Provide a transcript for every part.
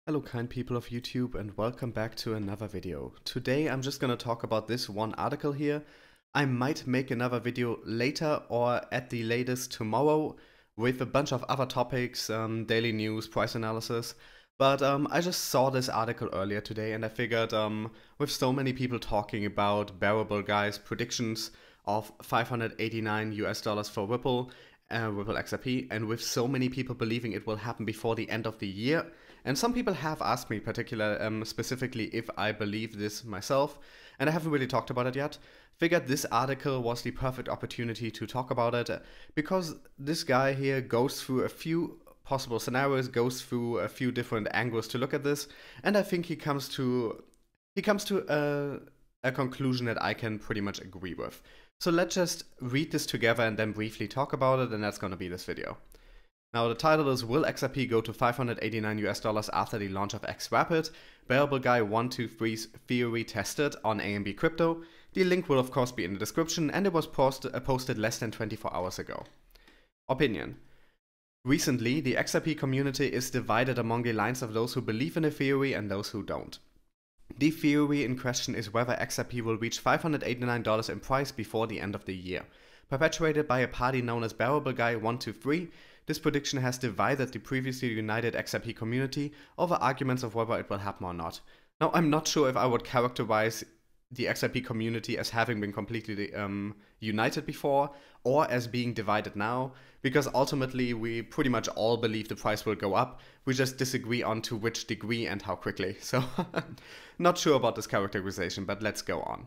Hello kind people of YouTube and welcome back to another video. Today I'm just gonna talk about this one article here. I might make another video later or at the latest tomorrow with a bunch of other topics, daily news, price analysis. But I just saw this article earlier today and I figured with so many people talking about Bearable Guy's predictions of $589 for Ripple XRP, and with so many people believing it will happen before the end of the year, and some people have asked me specifically if I believe this myself, and I haven't really talked about it yet. Figured this article was the perfect opportunity to talk about it, because this guy here goes through a few possible scenarios, goes through a few different angles to look at this, and I think he comes to a conclusion that I can pretty much agree with. So let's just read this together and then briefly talk about it, and that's going to be this video. Now the title is, Will XRP go to $589 after the launch of XRapid? Bearable Guy 123's theory tested on AMB Crypto. The link will of course be in the description, and it was posted less than 24 hours ago. Opinion. Recently, the XRP community is divided among the lines of those who believe in the theory and those who don't. The theory in question is whether XRP will reach $589 in price before the end of the year. Perpetuated by a party known as Bearable Guy 123, this prediction has divided the previously united XRP community over arguments of whether it will happen or not. Now, I'm not sure if I would characterize the XRP community as having been completely united before, or as being divided now, because ultimately we pretty much all believe the price will go up. We just disagree on to which degree and how quickly. So not sure about this characterization, but let's go on.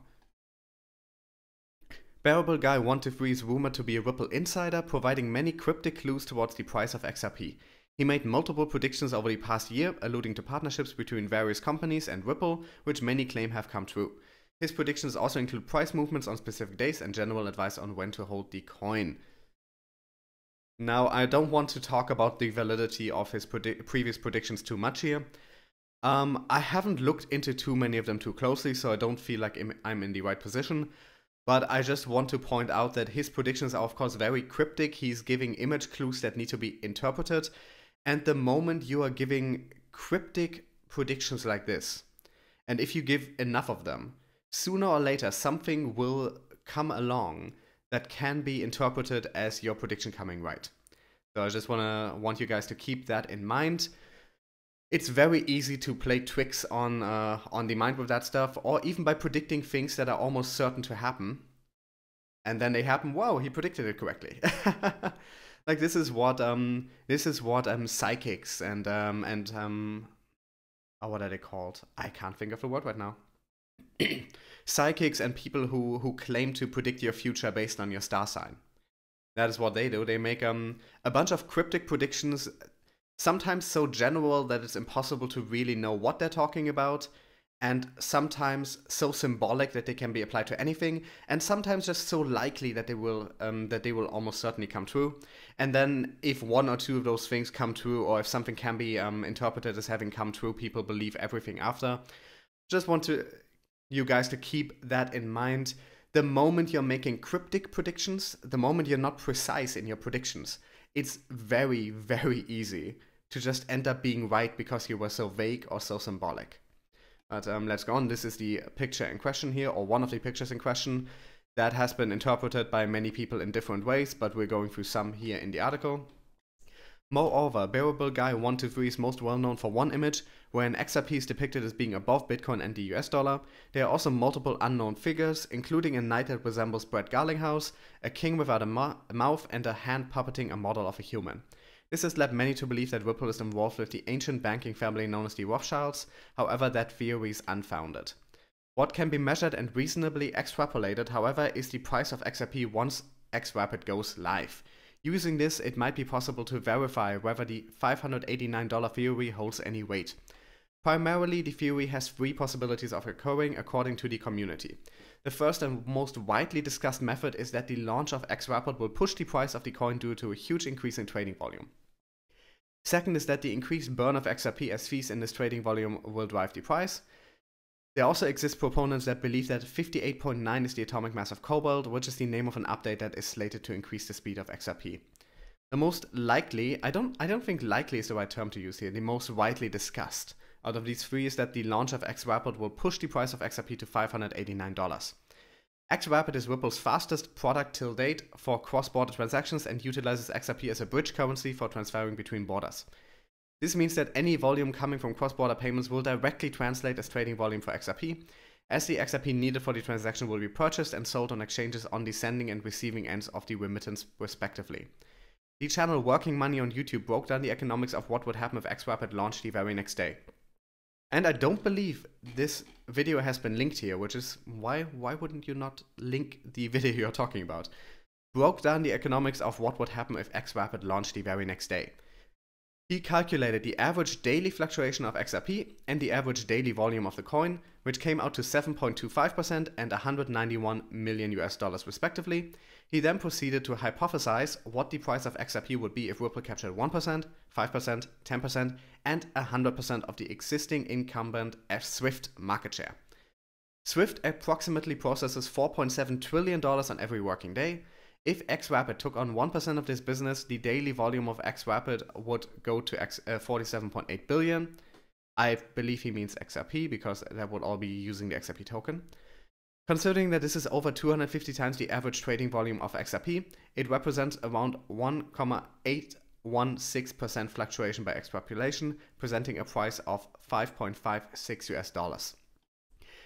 Bearable Guy 123 is rumored to be a Ripple insider, providing many cryptic clues towards the price of XRP. He made multiple predictions over the past year, alluding to partnerships between various companies and Ripple, which many claim have come true. His predictions also include price movements on specific days and general advice on when to hold the coin. Now, I don't want to talk about the validity of his previous predictions too much here. I haven't looked into too many of them too closely, so I don't feel like I'm in the right position. But I just want to point out that his predictions are of course very cryptic. He's giving image clues that need to be interpreted. And the moment you are giving cryptic predictions like this, and if you give enough of them, sooner or later something will come along that can be interpreted as your prediction coming right. So I just want you guys to keep that in mind. It's very easy to play tricks on the mind with that stuff, or even by predicting things that are almost certain to happen, and then they happen. Wow, he predicted it correctly. Like this is what psychics and oh, what are they called? I can't think of the word right now. Psychics and people who claim to predict your future based on your star sign. That is what they do. They make a bunch of cryptic predictions, sometimes so general that it's impossible to really know what they're talking about, and sometimes so symbolic that they can be applied to anything, and sometimes just so likely that they will almost certainly come true. And then if one or two of those things come true, or if something can be interpreted as having come true, people believe everything after. Just want you guys to keep that in mind. The moment you're making cryptic predictions, the moment you're not precise in your predictions, it's very, very easy to just end up being right because you were so vague or so symbolic. But let's go on. This is the picture in question here, or one of the pictures in question, that has been interpreted by many people in different ways, but we're going through some here in the article. Moreover, Bearable Guy 123 is most well known for one image, where an XRP is depicted as being above Bitcoin and the US dollar. There are also multiple unknown figures, including a knight that resembles Brett Garlinghouse, a king without a mouth, and a hand puppeting a model of a human. This has led many to believe that Ripple is involved with the ancient banking family known as the Rothschilds. However, that theory is unfounded. What can be measured and reasonably extrapolated, however, is the price of XRP once XRapid goes live. Using this, it might be possible to verify whether the $589 theory holds any weight. Primarily, the theory has three possibilities of occurring according to the community. The first and most widely discussed method is that the launch of XRapid will push the price of the coin due to a huge increase in trading volume. Second is that the increased burn of XRP as fees in this trading volume will drive the price. There also exist proponents that believe that 58.9 is the atomic mass of cobalt, which is the name of an update that is slated to increase the speed of XRP. The most likely, I don't think likely is the right term to use here, the most widely discussed out of these three is that the launch of XRapid will push the price of XRP to $589. XRapid is Ripple's fastest product till date for cross-border transactions and utilizes XRP as a bridge currency for transferring between borders. This means that any volume coming from cross-border payments will directly translate as trading volume for XRP, as the XRP needed for the transaction will be purchased and sold on exchanges on the sending and receiving ends of the remittance respectively. The channel Working Money on YouTube broke down the economics of what would happen if XRapid launched the very next day. And I don't believe this video has been linked here, which is why wouldn't you not link the video you're talking about? Broke down the economics of what would happen if XRapid launched the very next day. He calculated the average daily fluctuation of XRP and the average daily volume of the coin, which came out to 7.25% and $191 million respectively. He then proceeded to hypothesize what the price of XRP would be if Ripple captured 1%, 5%, 10%, and 100% of the existing incumbent SWIFT market share. SWIFT approximately processes $4.7 trillion on every working day. If XRapid took on 1% of this business, the daily volume of XRapid would go to 47.8 billion. I believe he means XRP because that would all be using the XRP token. Considering that this is over 250 times the average trading volume of XRP, it represents around 1.816% fluctuation by extrapolation, presenting a price of $5.56.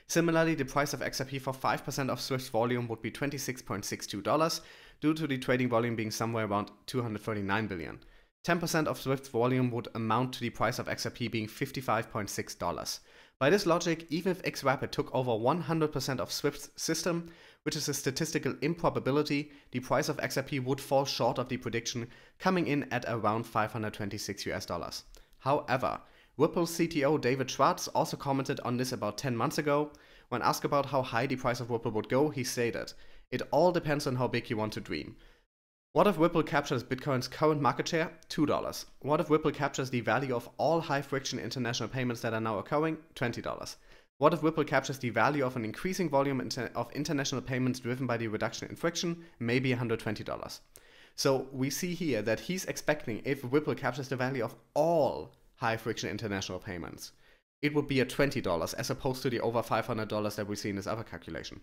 Similarly, the price of XRP for 5% of Swift's volume would be $26.62, due to the trading volume being somewhere around 239 billion. 10% of Swift's volume would amount to the price of XRP being $55.6. By this logic, even if XRapid took over 100% of Swift's system, which is a statistical improbability, the price of XRP would fall short of the prediction, coming in at around $526. However, Ripple's CTO David Schwartz also commented on this about 10 months ago. When asked about how high the price of Ripple would go, he stated, "It all depends on how big you want to dream. What if Ripple captures Bitcoin's current market share? $2. What if Ripple captures the value of all high-friction international payments that are now occurring? $20. What if Ripple captures the value of an increasing volume of international payments driven by the reduction in friction? Maybe $120. So we see here that he's expecting, if Ripple captures the value of all high-friction international payments, it would be at $20 as opposed to the over $500 that we see in this other calculation.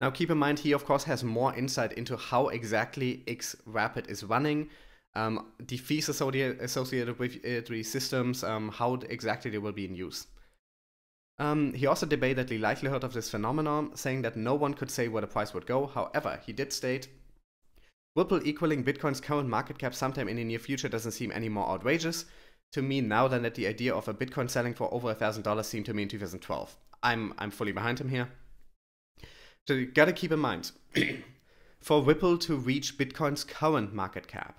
Now keep in mind, he of course has more insight into how exactly XRapid is running, the fees associated with the systems, how exactly they will be in use. He also debated the likelihood of this phenomenon, saying that no one could say where the price would go. However, he did state, Ripple equaling Bitcoin's current market cap sometime in the near future doesn't seem any more outrageous to me now than that the idea of a Bitcoin selling for over $1,000 seemed to me in 2012. I'm fully behind him here. So you gotta keep in mind, for Ripple to reach Bitcoin's current market cap,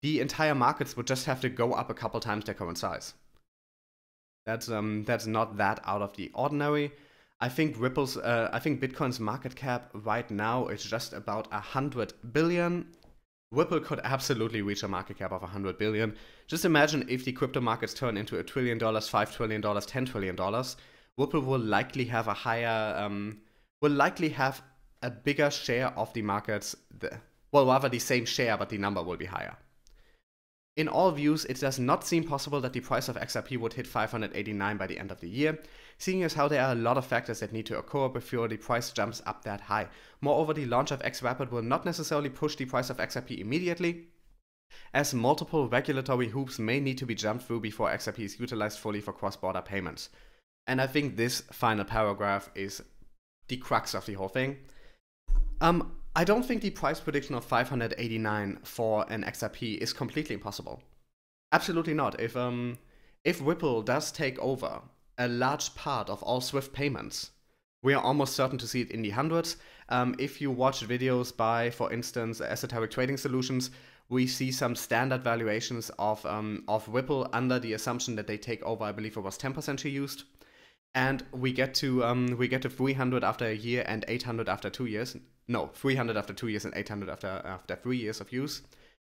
the entire markets would just have to go up a couple times their current size. That's not that out of the ordinary. I think Bitcoin's market cap right now is just about 100 billion. Ripple could absolutely reach a market cap of 100 billion. Just imagine if the crypto markets turn into $1 trillion, $5 trillion, $10 trillion, Ripple will likely have a higher, will likely have a bigger share of the markets, well, rather the same share, but the number will be higher. In all views, it does not seem possible that the price of XRP would hit 589 by the end of the year, seeing as how there are a lot of factors that need to occur before the price jumps up that high. Moreover, the launch of XRapid will not necessarily push the price of XRP immediately, as multiple regulatory hoops may need to be jumped through before XRP is utilized fully for cross-border payments. And I think this final paragraph is the crux of the whole thing. I don't think the price prediction of 589 for an XRP is completely impossible. Absolutely not. If Ripple does take over a large part of all SWIFT payments, we are almost certain to see it in the hundreds. If you watch videos by, for instance, Esoteric Trading Solutions, we see some standard valuations of Ripple under the assumption that they take over. I believe it was 10% she used. And we get to 300 after a year and 800 after 2 years. No, 300 after 2 years and 800 after 3 years of use.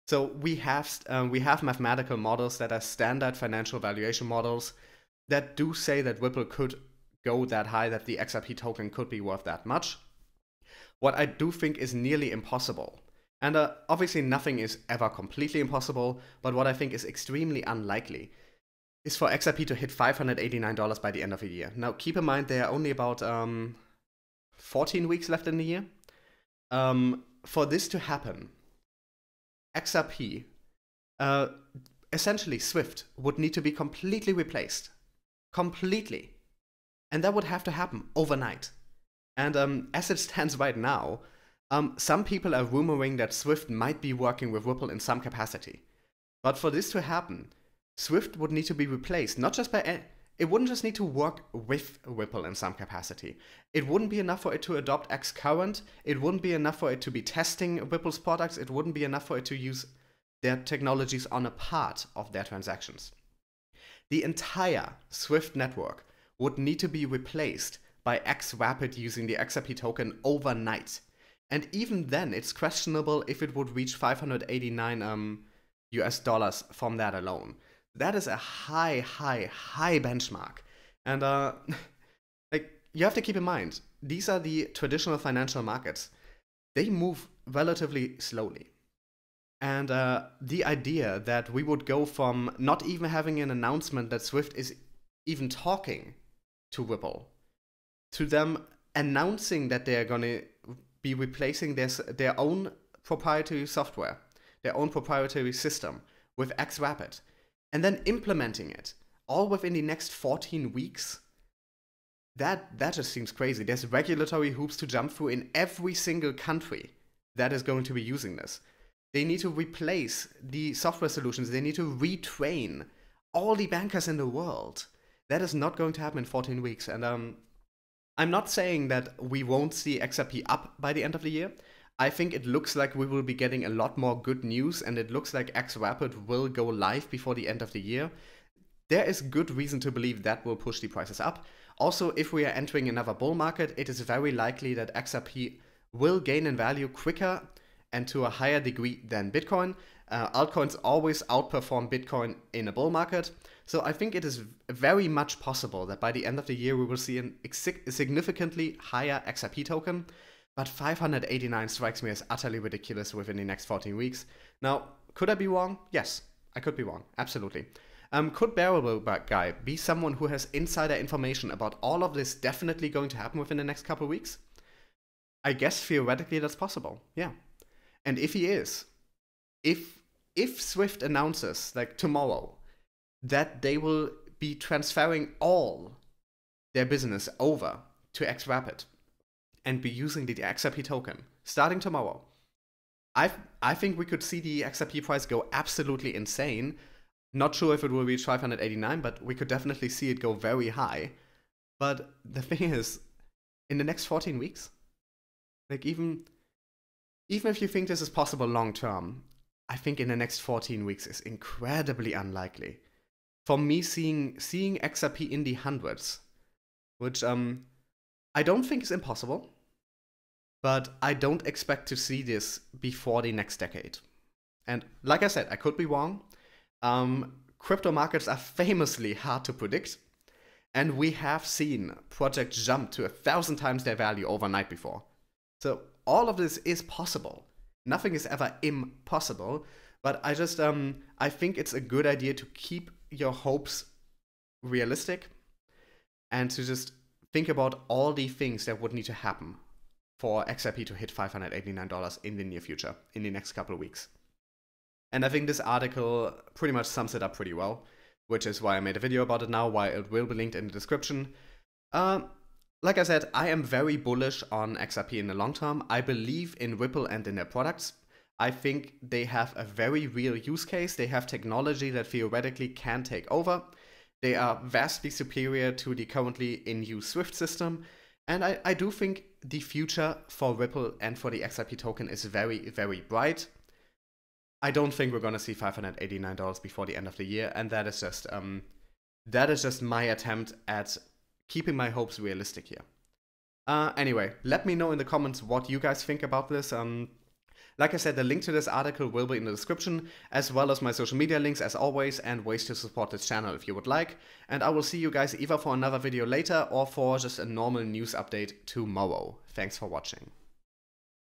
So we have mathematical models that are standard financial valuation models that do say that Ripple could go that high, that the XRP token could be worth that much. What I do think is nearly impossible, and obviously nothing is ever completely impossible, but what I think is extremely unlikely, is for XRP to hit $589 by the end of the year. Now, keep in mind there are only about 14 weeks left in the year. For this to happen, XRP, essentially Swift, would need to be completely replaced. Completely. And that would have to happen overnight. And as it stands right now, some people are rumoring that Swift might be working with Ripple in some capacity. But for this to happen, Swift would need to be replaced, not just by... It wouldn't just need to work with Ripple in some capacity. It wouldn't be enough for it to adopt Xcurrent. It wouldn't be enough for it to be testing Ripple's products. It wouldn't be enough for it to use their technologies on a part of their transactions. The entire Swift network would need to be replaced by XRapid using the XRP token overnight. And even then, it's questionable if it would reach 589 US dollars from that alone. That is a high benchmark. And like, you have to keep in mind, these are the traditional financial markets. They move relatively slowly. And the idea that we would go from not even having an announcement that Swift is even talking to Ripple, to them announcing that they're going to be replacing their own proprietary software, their own proprietary system with XRapid, and then implementing it all within the next 14 weeks, that just seems crazy. There's regulatory hoops to jump through in every single country that is going to be using this. They need to replace the software solutions. They need to retrain all the bankers in the world. That is not going to happen in 14 weeks. And I'm not saying that we won't see XRP up by the end of the year. I think it looks like we will be getting a lot more good news, and it looks like XRapid will go live before the end of the year. There is good reason to believe that will push the prices up. Also, if we are entering another bull market, it is very likely that XRP will gain in value quicker and to a higher degree than Bitcoin. Altcoins always outperform Bitcoin in a bull market. So I think it is very much possible that by the end of the year we will see a significantly higher XRP token. But 589 strikes me as utterly ridiculous within the next 14 weeks. Now, could I be wrong? Yes, I could be wrong. Absolutely. Could Bearable Guy be someone who has insider information about all of this definitely going to happen within the next couple of weeks? I guess theoretically that's possible, yeah. And if he is, if Swift announces, like tomorrow, that they will be transferring all their business over to XRapid and be using the XRP token starting tomorrow, I think we could see the XRP price go absolutely insane. Not sure if it will reach 589, but we could definitely see it go very high. But the thing is, in the next 14 weeks, like even if you think this is possible long term, I think in the next 14 weeks is incredibly unlikely. For me, seeing XRP in the hundreds, which I don't think is impossible, but I don't expect to see this before the next decade. And like I said, I could be wrong. Crypto markets are famously hard to predict, and we have seen projects jump to 1,000 times their value overnight before. So all of this is possible. Nothing is ever impossible, but I just I think it's a good idea to keep your hopes realistic and to just think about all the things that would need to happen for XRP to hit $589 in the near future, in the next couple of weeks. And I think this article pretty much sums it up pretty well, which is why I made a video about it now, why it will be linked in the description. Like I said, I am very bullish on XRP in the long term. I believe in Ripple and in their products. I think they have a very real use case. They have technology that theoretically can take over. They are vastly superior to the currently in use Swift system. And I do think the future for Ripple and for the XRP token is very, very bright. I don't think we're going to see $589 before the end of the year. And that is just my attempt at keeping my hopes realistic here. Anyway, let me know in the comments what you guys think about this. Like I said, the link to this article will be in the description, as well as my social media links as always, and ways to support this channel if you would like. And I will see you guys either for another video later or for just a normal news update tomorrow. Thanks for watching.